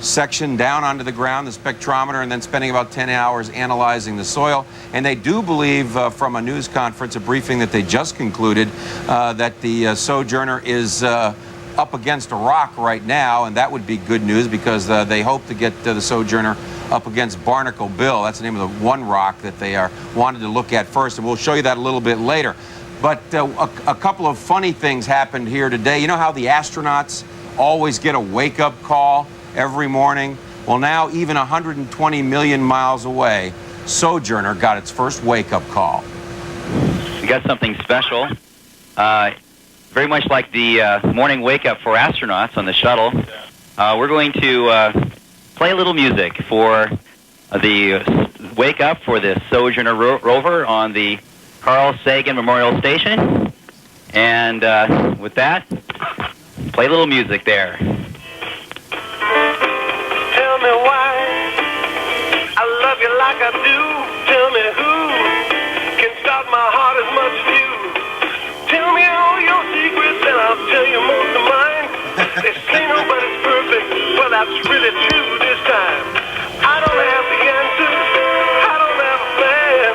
section down onto the ground, the spectrometer, and then spending about 10 hours analyzing the soil. And they do believe from a news conference, a briefing that they just concluded, that the Sojourner is up against a rock right now, and that would be good news because they hope to get the Sojourner up against Barnacle Bill. That's the name of the one rock that they wanted to look at first, and we'll show you that a little bit later. But a couple of funny things happened here today. You know how the astronauts always get a wake-up call every morning? Well, now, even 120 million miles away, Sojourner got its first wake-up call. We got something special. Very much like the morning wake-up for astronauts on the shuttle. We're going to play a little music for the wake-up for the Sojourner rover on the Carl Sagan Memorial Station. And with that, play a little music there. Tell me why I love you like I do. Tell me who can stop my heart as much as you. Tell me all your secrets and I'll tell you most of mine. They say nobody's perfect, but that's really true this time. I don't have the answers, I don't have a plan.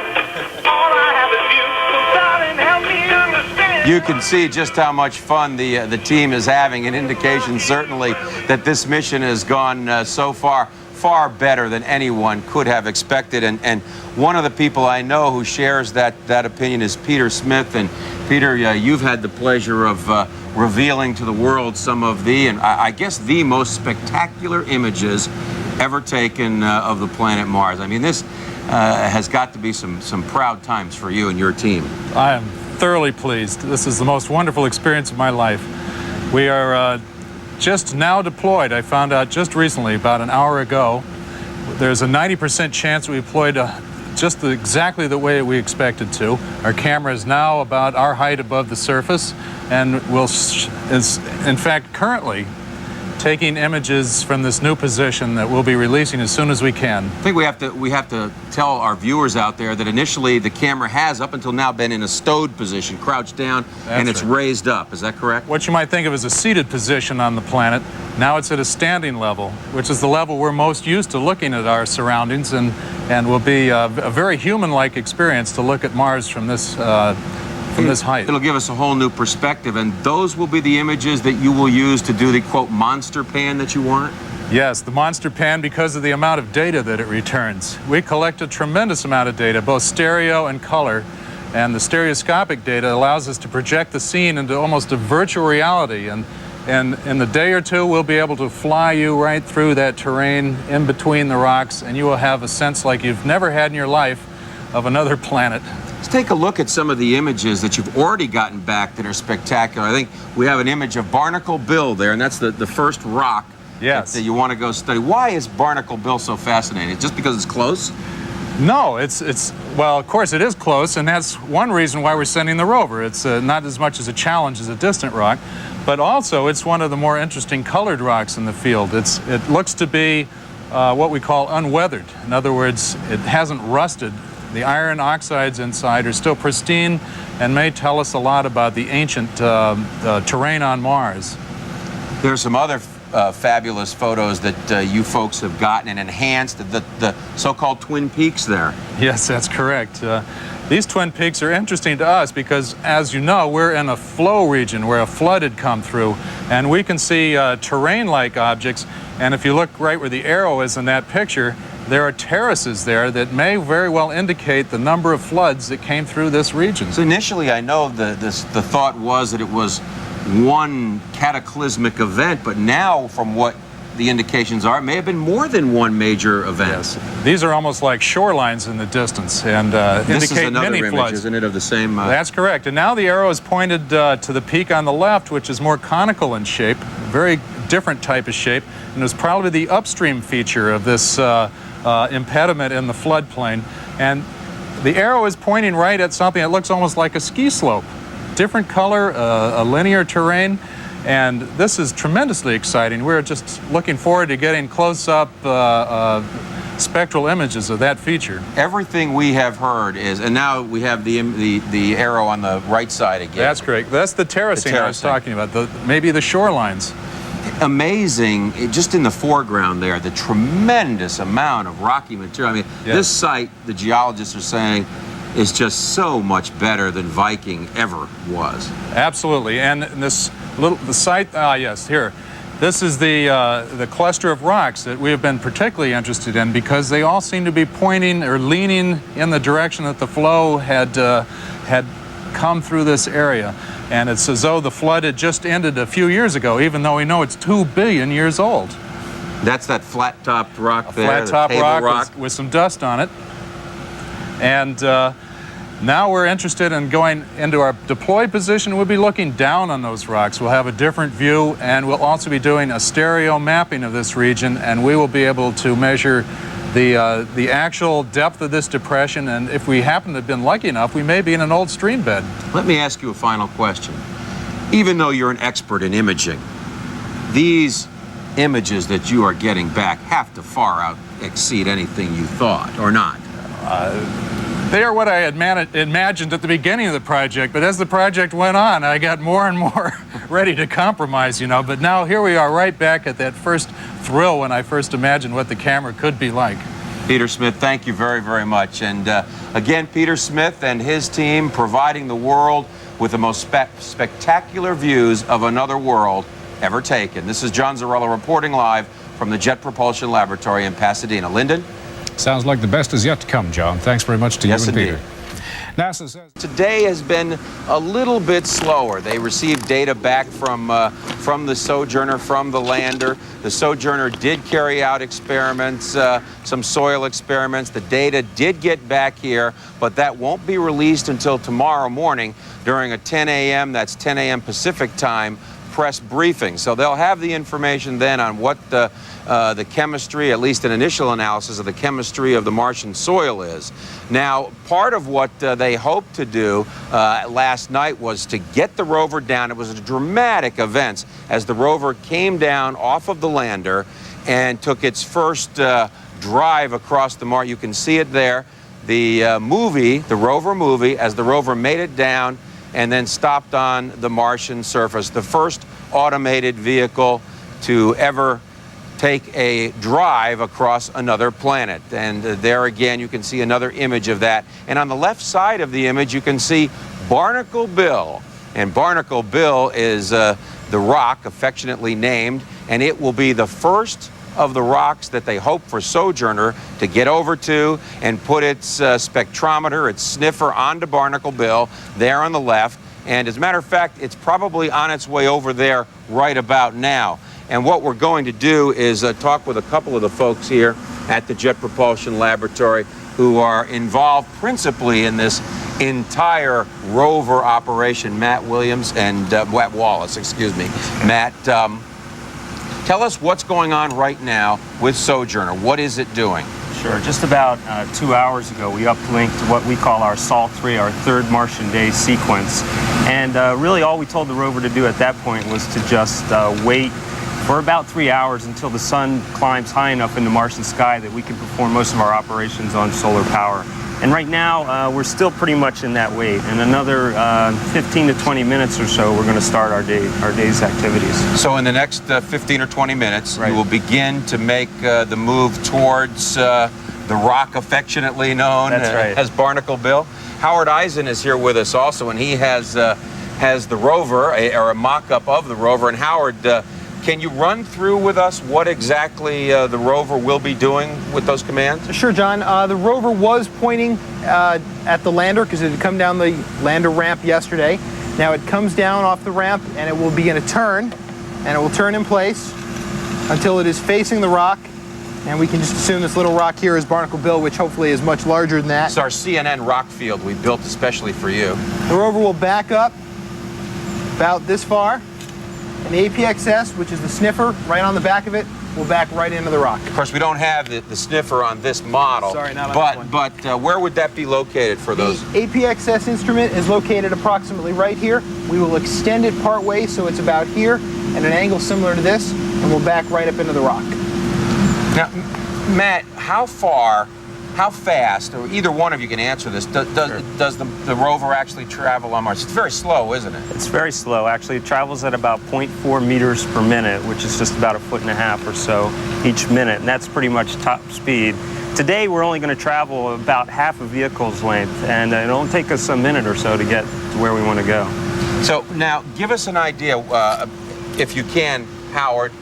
All I have is you, so darling, help me understand. You can see just how much fun the team is having, an indication certainly that this mission has gone so far better than anyone could have expected. And one of the people I know who shares that opinion is Peter Smith. And Peter, you've had the pleasure of revealing to the world some of and I guess the most spectacular images ever taken of the planet Mars. I mean, this has got to be some proud times for you and your team. I am thoroughly pleased. This is the most wonderful experience of my life. We are just now deployed. I found out just recently, about an hour ago, there's a 90% chance we deployed just exactly the way we expected to. Our camera is now about our height above the surface, and is in fact currently taking images from this new position that we'll be releasing as soon as we can. I think we have to tell our viewers out there that initially the camera has up until now been in a stowed position, crouched down, and it's raised up. Is that correct? What you might think of as a seated position on the planet, now it's at a standing level, which is the level we're most used to looking at our surroundings, and will be a very human-like experience to look at Mars from this height. It'll give us a whole new perspective, and those will be the images that you will use to do the, quote, monster pan that you want? Yes, the monster pan, because of the amount of data that it returns. We collect a tremendous amount of data, both stereo and color, and the stereoscopic data allows us to project the scene into almost a virtual reality, and in a day or two we'll be able to fly you right through that terrain in between the rocks, and you will have a sense like you've never had in your life of another planet. Let's take a look at some of the images that you've already gotten back that are spectacular. I think we have an image of Barnacle Bill there, and that's the first rock that you want to go study. Why is Barnacle Bill so fascinating? Just because it's close? No, well, of course it is close, and that's one reason why we're sending the rover. It's not as much as a challenge as a distant rock, but also it's one of the more interesting colored rocks in the field. It looks to be what we call unweathered. In other words, it hasn't rusted. The iron oxides inside are still pristine and may tell us a lot about the ancient terrain on Mars. There's some other fabulous photos that you folks have gotten and enhanced, the so-called Twin Peaks there. Yes, that's correct. These Twin Peaks are interesting to us because, as you know, we're in a flow region where a flood had come through, and we can see terrain-like objects, and if you look right where the arrow is in that picture, there are terraces there that may very well indicate the number of floods that came through this region. So initially, I know the thought was that it was one cataclysmic event, but now, from what the indications are, it may have been more than one major event. Yes. These are almost like shorelines in the distance, and this indicate is another many image, floods. Isn't it, of the same? That's correct. And now the arrow is pointed to the peak on the left, which is more conical in shape, very different type of shape, and it was probably the upstream feature of this impediment in the floodplain. And the arrow is pointing right at something that looks almost like a ski slope. Different color, a linear terrain, and this is tremendously exciting. We're just looking forward to getting close-up spectral images of that feature. Everything we have heard is, and now we have the arrow on the right side again. That's correct. That's the terracing I was talking about, maybe the shorelines. amazing, just in the foreground there, the tremendous amount of rocky material. I mean, this site, the geologists are saying, is just so much better than Viking ever was. Absolutely, and the site, yes, here. This is the cluster of rocks that we have been particularly interested in because they all seem to be pointing or leaning in the direction that the flow had come through this area. And it's as though the flood had just ended a few years ago, even though we know it's 2 billion years old. That's that flat-topped rock there, flat-top the table rock. with some dust on it. And now we're interested in going into our deploy position. We'll be looking down on those rocks. We'll have a different view, and we'll also be doing a stereo mapping of this region, and we will be able to measure the actual depth of this depression, and if we happen to have been lucky enough, we may be in an old stream bed. Let me ask you a final question. Even though you're an expert in imaging, these images that you are getting back have to far out exceed anything you thought, or not? They are what I had imagined at the beginning of the project, but as the project went on, I got more and more ready to compromise, you know. But now here we are right back at that first thrill when I first imagined what the camera could be like. Peter Smith, thank you very, very much. And again, Peter Smith and his team providing the world with the most spectacular views of another world ever taken. This is John Zarrella reporting live from the Jet Propulsion Laboratory in Pasadena. Lyndon? Sounds like the best is yet to come, John. Thanks very much to you and indeed. Peter. NASA says today has been a little bit slower. They received data back from the Sojourner, from the lander. The Sojourner did carry out experiments, some soil experiments. The data did get back here, but that won't be released until tomorrow morning during a 10 a.m., that's 10 a.m. Pacific time, press briefing. So they'll have the information then on what the chemistry, at least an initial analysis of the chemistry of the Martian soil is. Now, part of what they hoped to do last night was to get the rover down. It was a dramatic event as the rover came down off of the lander and took its first drive across the Mars. You can see it there. The movie, the rover movie, as the rover made it down and then stopped on the Martian surface. The first automated vehicle to ever take a drive across another planet. And there again, you can see another image of that. And on the left side of the image, you can see Barnacle Bill. And Barnacle Bill is the rock affectionately named, and it will be the first of the rocks that they hope for Sojourner to get over to and put its spectrometer, its sniffer onto Barnacle Bill there on the left. And as a matter of fact, it's probably on its way over there right about now. And what we're going to do is talk with a couple of the folks here at the Jet Propulsion Laboratory who are involved principally in this entire rover operation. Matt Williams and Matt Wallace, excuse me. Matt, tell us what's going on right now with Sojourner. What is it doing? Sure. Just about 2 hours ago, we uplinked what we call our Sol 3, our third Martian day sequence. And really all we told the rover to do at that point was to just wait for about 3 hours until the sun climbs high enough in the Martian sky that we can perform most of our operations on solar power. And right now, we're still pretty much in that wait. In another 15 to 20 minutes or so, we're going to start our day's activities. So in the next 15 or 20 minutes, Right. you will begin to make the move towards the rock affectionately known That's right. as Barnacle Bill. Howard Eisen is here with us also, and he has the rover, or a mock-up of the rover. And Howard, can you run through with us what exactly the rover will be doing with those commands? Sure, John. The rover was pointing at the lander because it had come down the lander ramp yesterday. Now it comes down off the ramp and it will begin a turn, and it will turn in place until it is facing the rock. And we can just assume this little rock here is Barnacle Bill, which hopefully is much larger than that. It's our CNN rock field we built especially for you. The rover will back up about this far. And the APXS, which is the sniffer right on the back of it, will back right into the rock. Of course, we don't have the sniffer on this model. Sorry, not on this one. But where would that be located for those? The APXS instrument is located approximately right here. We will extend it part way so it's about here at an angle similar to this, and we'll back right up into the rock. Now, Matt, how far how fast, or either one of you can answer this, does the rover actually travel on Mars? It's very slow, isn't it? It's very slow. Actually, it travels at about 0.4 meters per minute, which is just about 1.5 feet or so each minute, and that's pretty much top speed. Today, we're only going to travel about half a vehicle's length, and it'll only take us a minute or so to get to where we want to go. So now, give us an idea, if you can, Howard.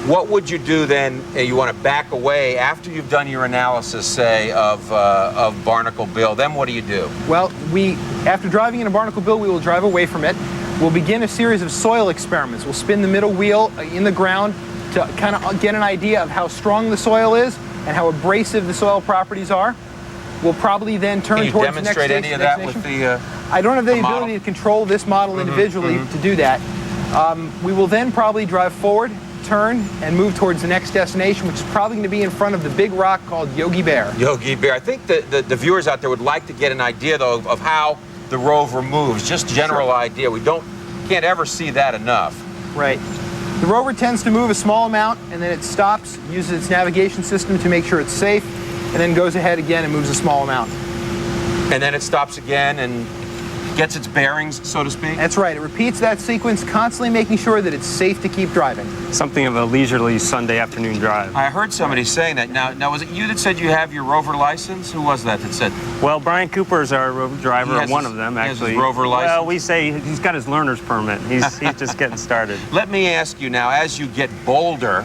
What would you do then? You want to back away after you've done your analysis, say, of Barnacle Bill. Then what do you do? Well, after driving into Barnacle Bill, we will drive away from it. We'll begin a series of soil experiments. We'll spin the middle wheel in the ground to kind of get an idea of how strong the soil is and how abrasive the soil properties are. We'll probably then turn towards the next demonstrate any of that with the I don't have the model? ability to control this model individually to do that. We will then probably drive forward, turn, and move towards the next destination, which is probably going to be in front of the big rock called Yogi Bear. Yogi Bear. I think the viewers out there would like to get an idea, though, of how the rover moves. Just general idea. We can't ever see that enough. Right. The rover tends to move a small amount, and then it stops, uses its navigation system to make sure it's safe, and then goes ahead again and moves a small amount. And then it stops again and gets its bearings, so to speak? That's right. It repeats that sequence, constantly making sure that it's safe to keep driving. Something of a leisurely Sunday afternoon drive. I heard somebody saying that. Now, was it you that said you have your rover license? Who was that said? Well, Brian Cooper is our rover driver, He has one his- of them, he has his actually. rover license? Well, we say he's got his learner's permit. He's just getting started. Let me ask you now, as you get bolder,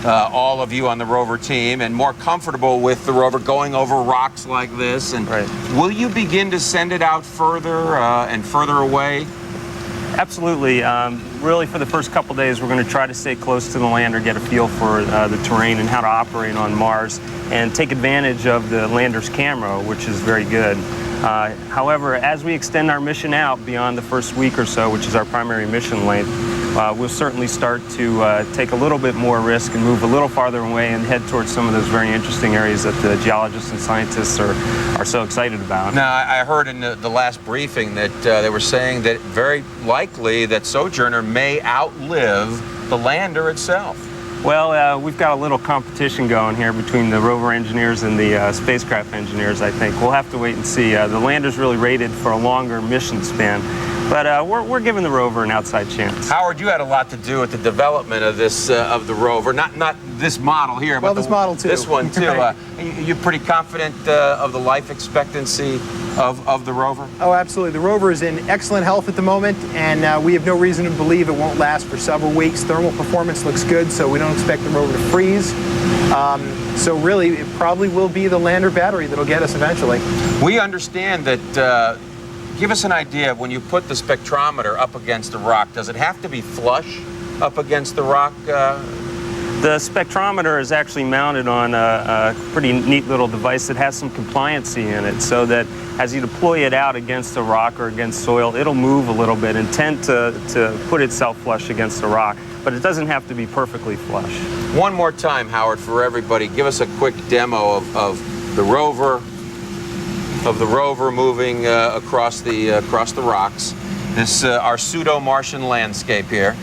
all of you on the rover team, and more comfortable with the rover going over rocks like this, and Right. will you begin to send it out further and further away? Absolutely. Really, for the first couple days, we're going to try to stay close to the lander, get a feel for the terrain and how to operate on Mars, and take advantage of the lander's camera, which is very good. However, as we extend our mission out beyond the first week or so, which is our primary mission length, we'll certainly start to take a little bit more risk and move a little farther away and head towards some of those very interesting areas that the geologists and scientists are so excited about. Now, I heard in the last briefing that they were saying that very likely that Sojourner may outlive the lander itself. Well, we've got a little competition going here between the rover engineers and the spacecraft engineers, I think. We'll have to wait and see. The lander's really rated for a longer mission span, but we're giving the rover an outside chance. Howard, you had a lot to do with the development of this of the rover. Not this model here, Well, but this model too. This one too. Right. You pretty confident of the life expectancy of the rover? Oh, absolutely. The rover is in excellent health at the moment, and we have no reason to believe it won't last for several weeks. Thermal performance looks good, so we don't expect the rover to freeze. So really, it probably will be the lander battery that'll get us eventually. We understand that. Give us an idea, when you put the spectrometer up against a rock, does it have to be flush up against the rock? The spectrometer is actually mounted on a pretty neat little device that has some compliancy in it, so that as you deploy it out against a rock or against soil, it'll move a little bit and tend to put itself flush against the rock, but it doesn't have to be perfectly flush. One more time, Howard, for everybody, give us a quick demo of the rover, moving across the rocks. This our pseudo-Martian landscape here,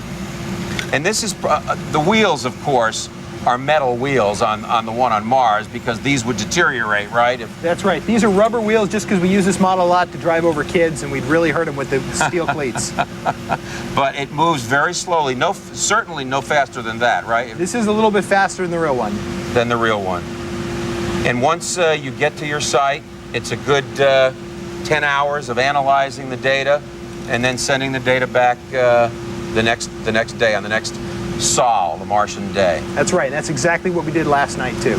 and this is the wheels, of course, are metal wheels on the one on Mars, because these would deteriorate, right? That's right. These are rubber wheels just because we use this model a lot to drive over kids, and we'd really hurt them with the steel cleats. But it moves very slowly. Certainly no faster than that, right? This is a little bit faster than the real one. Than the real one. And once you get to your site, it's a good 10 hours of analyzing the data and then sending the data back the next day, on the next Sol, the Martian day. That's right. That's exactly what we did last night, too.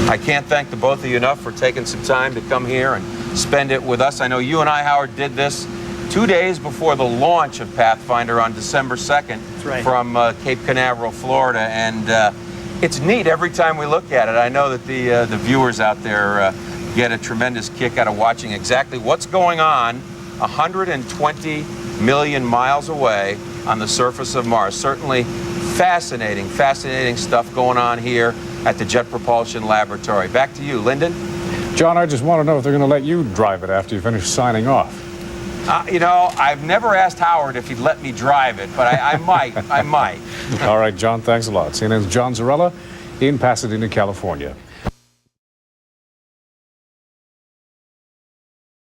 I can't thank the both of you enough for taking some time to come here and spend it with us. I know you and I, Howard, did this 2 days before the launch of Pathfinder on December 2nd. That's right. From Cape Canaveral, Florida. And it's neat every time we look at it. I know that the viewers out there get a tremendous kick out of watching exactly what's going on 120 million miles away on the surface of Mars. Certainly fascinating stuff going on here at the Jet Propulsion Laboratory. Back to you, Lyndon. John, I just want to know if they're going to let you drive it after you finish signing off. You know, I've never asked Howard if he'd let me drive it, but I might. I might. All right, John, thanks a lot. CNN's John Zarrella in Pasadena, California.